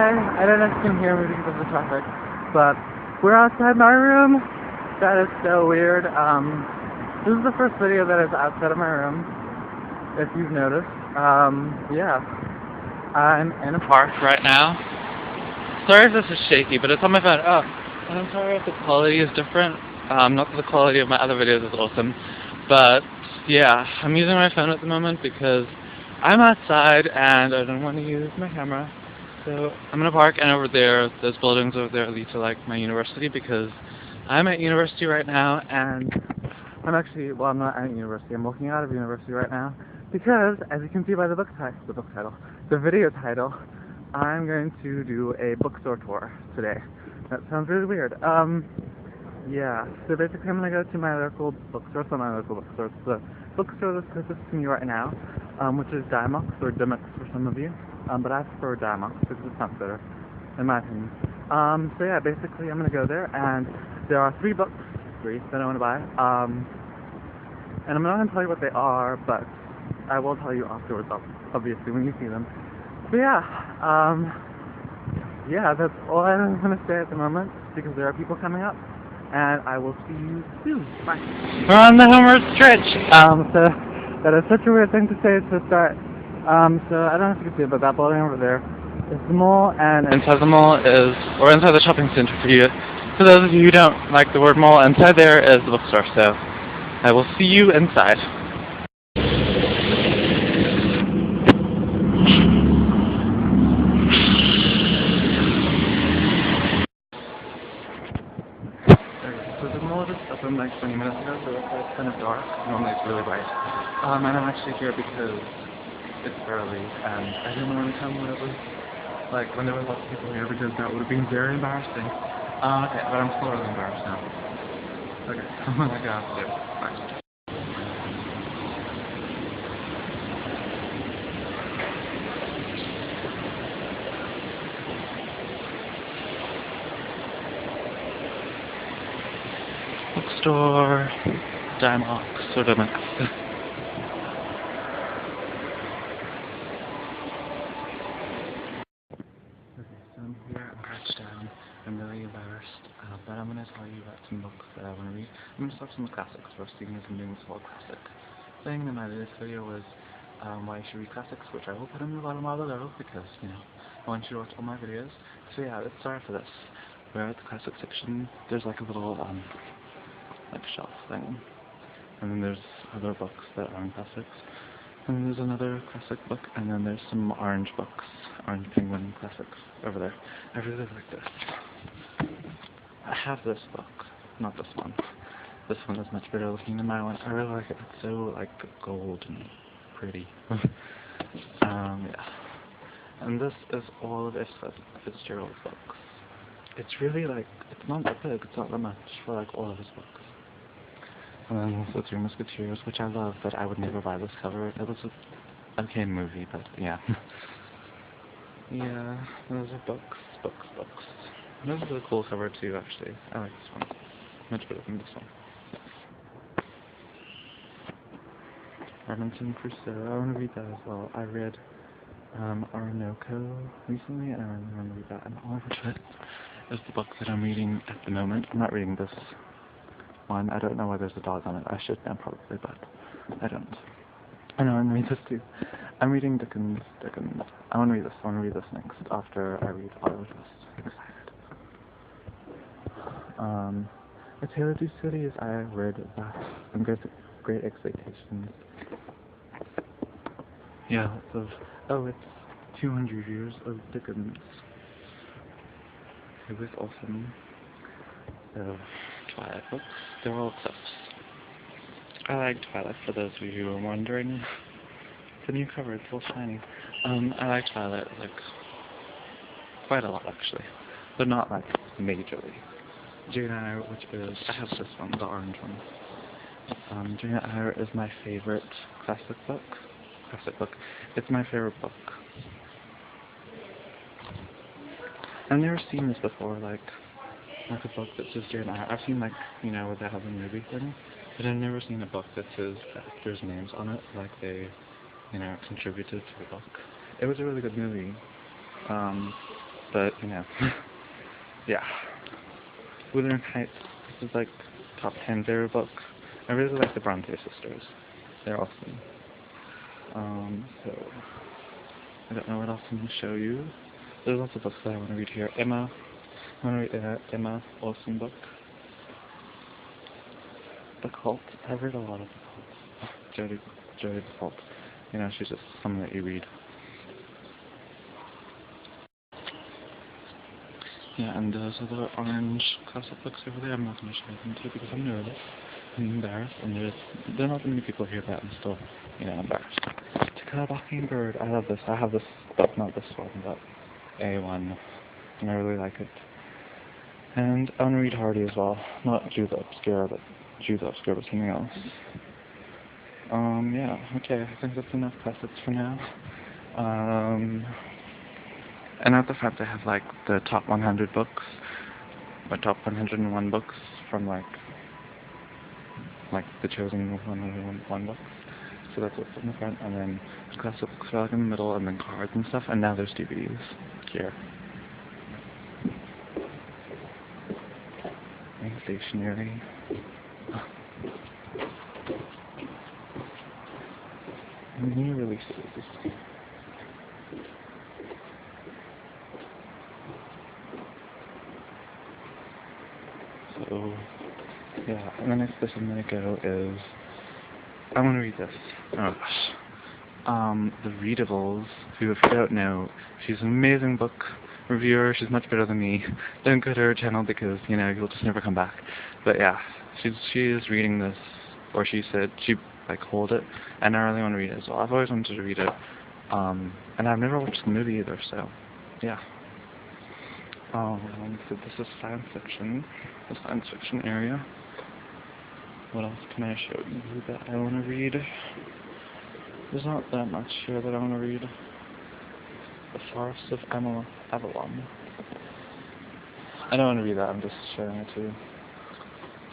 Hi, I don't know if you can hear me because of the traffic, but we're outside my room. That is so weird. This is the first video that is outside of my room, if you've noticed. Yeah. I'm in a park right now. Sorry if this is shaky, but it's on my phone. Oh, and I'm sorry if the quality is different. Not that the quality of my other videos is awesome, but yeah, I'm using my phone at the moment because I'm outside and I don't want to use my camera. So I'm in a park, and over there, those buildings over there lead to like my university, because I'm at university right now, and I'm actually, well, I'm not at university, I'm walking out of university right now, because as you can see by the video title, I'm going to do a bookstore tour today. That sounds really weird. Yeah, so basically I'm going to go to my local bookstore, so my local bookstore, it's the bookstore that's closest to me right now, which is Diamox, or Dimmox for some of you, but I prefer Diamox because it sounds better, in my opinion. So yeah, basically I'm going to go there, and there are three books that I want to buy, and I'm not going to tell you what they are, but I will tell you afterwards, obviously, when you see them. So yeah, yeah, that's all I'm going to say at the moment, because there are people coming up. And I will see you soon. Bye. We're on the homeward stretch. So that is such a weird thing to say to start. So I don't know if you can see it, but that building over there is the mall, and inside the mall is, or inside the shopping center for you. For those of you who don't like the word mall, inside there is the bookstore. So I will see you inside. So the mall just opened like 20 minutes ago, so it's kind of dark. Normally it's really bright. And I'm actually here because it's early, and I didn't want to come when there were lots of people here, because that would have been very embarrassing. Okay, but I'm still really embarrassed now. Okay, I'm gonna go upstairs. Bye. Bookstore, Diamox, or Dimmox. Okay, so I'm here, I'm crouched down, I'm really embarrassed, but I'm going to tell you about some books that I want to read. I'm going to start some classics first, seeing as I'm doing this whole classic thing, and my latest video was why you should read classics, which I will put in the bottom of below, because, you know, I want you to watch all my videos. So yeah, let's start for this. We're at the classic section. There's like a little, like shelf thing, and then there's other books that aren't classics, and then there's another classic book, and then there's some orange books, orange penguin classics over there. I really like this. I have this book, not this one. This one is much better looking than my one. I really like it. It's so like gold and pretty. Yeah. And this is all of Fitzgerald's books. It's really like, it's not that big, it's not that much for like all of his books. And then the Three Musketeers, which I love, but I would never buy this cover. It was a okay movie, but yeah. Yeah, those are books. This is a cool cover too, actually. I like this one. Much better than this one. Robinson Crusoe, I want to read that as well. I read Orinoco recently, and I really want to read that. And Oliver Twist is the book that I'm reading at the moment. I'm not reading this one. I don't know why there's a dog on it. I should know probably, but I don't. I know, I'm reading this too. I'm reading Dickens. I want to read this. I want to read this next after I read Oliver Twist. I'm excited. A Tale of Two Cities, I read that. And Great Expectations. Yeah, it's 200 years of Dickens. It was awesome. Twilight books, they're all close. I like Twilight, for those of you who are wondering. It's a new cover, it's all shiny. I like Twilight, like, quite a lot actually, but not like majorly. Jane Eyre, which is, I have this one, the orange one. Jane Eyre is my favorite classic book. It's my favorite book. I've never seen this before, like a book that says Jane Eyre. I've seen, like, you know, where they have a movie thing, but I've never seen a book that says actors' names on it, like they, you know, contributed to the book. It was a really good movie. but, you know, yeah. Wuthering Heights, this is like top 10 favorite book. I really like the Bronte sisters. They're awesome. So, I don't know what else I'm going to show you. There's lots of books that I want to read here. Emma, I want to read Emma Olsen book. The Cult. I've read a lot of The Cult. Jodie the Cult. You know, she's just someone that you read. Yeah, and those are the orange classic books over there. I'm not going to show them to you because I'm nervous and embarrassed, and there are not many people here, but I'm still, you know, embarrassed. To Kill a Mockingbird. I love this. I have this book, not this one, but A1, and I really like it. And I want to read Hardy as well. Not Jude the Obscure, but something else. Yeah, okay, I think that's enough classics for now. And at the front I have like the top 100 books, my top 101 books from like the chosen 101 books. So that's what's in the front, and then classic books are like in the middle, and then cards and stuff, and now there's DVDs here. And stationery. New releases. So, yeah, and the next place I'm going to go is, I want to read this. Oh gosh. The Readables, who, if you don't know, she's an amazing book reviewer. She's much better than me. Don't go to her channel because, you know, you'll just never come back. But yeah, she is reading this, or she said, she like hold it, and I really want to read it as well. I've always wanted to read it, and I've never watched the movie either, so, yeah. So this is science fiction, the science fiction area. What else can I show you that I want to read? There's not that much here that I want to read. The Forest of Avalon. I don't want to read that, I'm just showing it to you.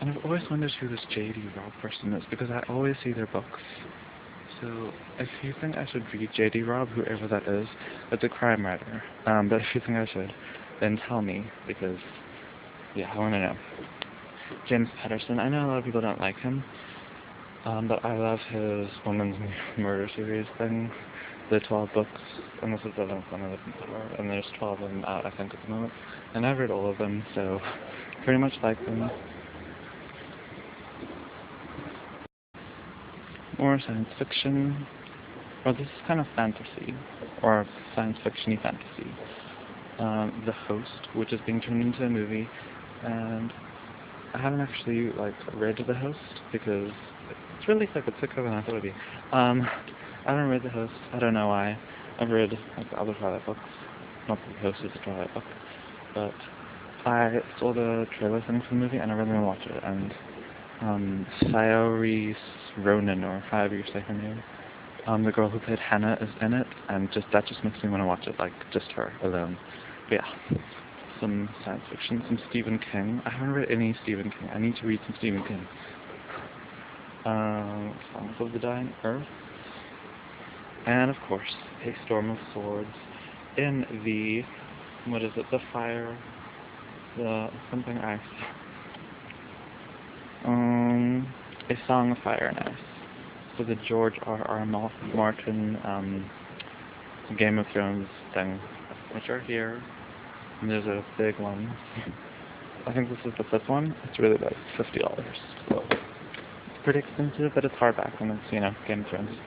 And I've always wondered who this J.D. Robb person is, because I always see their books. So, if you think I should read J.D. Robb, whoever that is, it's a crime writer. But if you think I should, then tell me, because, yeah, I want to know. James Patterson, I know a lot of people don't like him, but I love his women's murder series thing, the 12 books, and this is the 11th one of them, and there's 12 of them out, I think, at the moment, and I've read all of them, so pretty much like them. More science fiction, or this is kind of fantasy, or science fiction-y fantasy. The Host, which is being turned into a movie, and I haven't actually like read The Host because it's really like it's thicker than I thought it would be. I haven't read The Host. I don't know why. I've read like the other Twilight books. Not that The Host is a Twilight book, but I saw the trailer thing for the movie and I really want to watch it. And Saoirse Ronan, or however you say her name, the girl who played Hannah is in it, and that just makes me want to watch it, like just her alone. But yeah, some science fiction, some Stephen King. I haven't read any Stephen King. I need to read some Stephen King. Songs of the Dying Earth, and of course, A Storm of Swords in the, what is it, the fire, the something ice. A Song of Fire and Ice. So the George R.R. Martin Game of Thrones thing, which are here. And there's a big one. I think this is the 5th one. It's really like $50. So it's pretty expensive, but it's hardback, and it's, you know, Game of Thrones.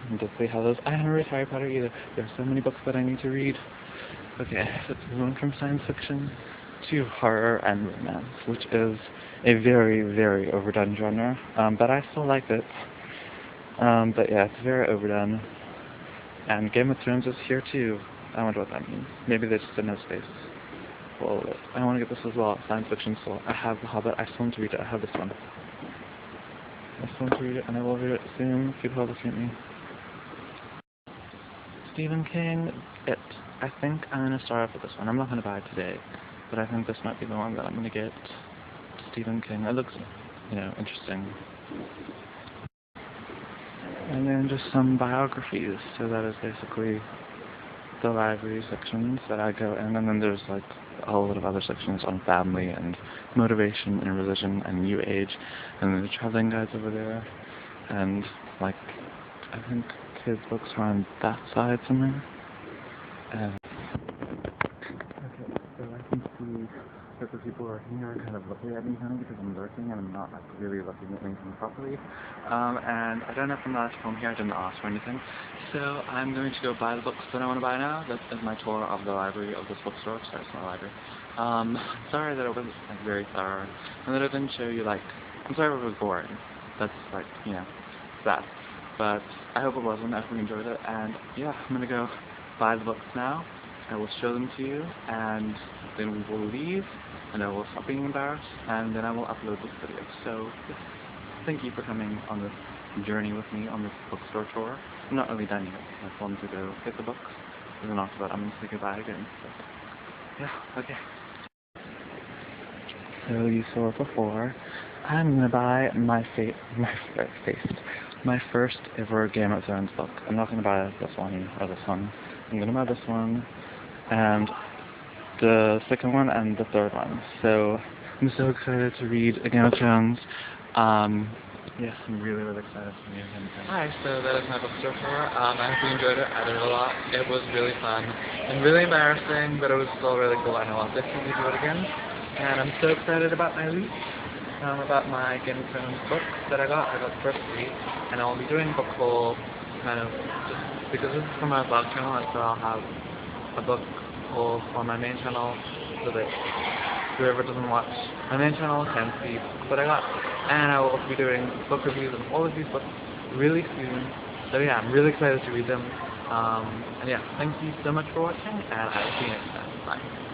And to see how those. I haven't read Harry Potter either. There's so many books that I need to read. Okay, so it's moving from science fiction to horror and romance, which is a very, very overdone genre, but I still like it. But yeah, it's very overdone. And Game of Thrones is here too. I wonder what that means. Maybe they just didn't have space for all of it. I want to get this as well, science fiction still. I have The Hobbit, I still want to read it, I have this one. I still want to read it, and I will read it soon. People are looking at me. Stephen King, It. I think I'm going to start off with this one. I'm not going to buy it today, but I think this might be the one that I'm going to get. Stephen King. It looks, you know, interesting. And then just some biographies. So that is basically the library sections that I go in, and then there's like a whole lot of other sections on family and motivation and religion and new age, and then the traveling guides over there, and like I think kids books are on that side somewhere. Okay, so I can see that the people who are here are kind of looking at me now because I'm lurking and I'm not like really looking at anything properly. And I don't have my last phone here, I didn't ask for anything. So I'm going to go buy the books that I want to buy now. That is my tour of the library of this bookstore. Sorry, it's my library. Sorry that it wasn't like very thorough and that I didn't show you like, I'm sorry if it was boring. That's like, you know, that. But I hope it wasn't, I hope you enjoyed it, and yeah, I'm gonna go buy the books now. I will show them to you, and then we will leave, and I will stop being embarrassed, and then I will upload this video. So, yes, thank you for coming on this journey with me on this bookstore tour. I'm not really done yet. I just wanted to go get the books, and then after that I'm going to say goodbye again. So, yeah, okay. So you saw it before. I'm going to buy my first ever Game of Thrones book. I'm not going to buy this one or this one. I'm going to buy this one, and the second one, and the third one. So I'm so excited to read Game of Thrones. Yes, I'm really excited to read Game of Thrones. Hi, so that is my bookstore tour. I hope you enjoyed it. I learned a lot. It was really fun and really embarrassing, but it was still really cool, and I'll definitely do it again. And I'm so excited about my loot. About my Game of Thrones books that I got the first 3, and I'll be doing book haul kind of just because this is for my vlog channel, and so I'll have a book haul on my main channel so that whoever doesn't watch my main channel can see what I got. And I will also be doing book reviews of all of these books really soon. So yeah, I'm really excited to read them. And yeah, thank you so much for watching, and I will see you next time. Bye.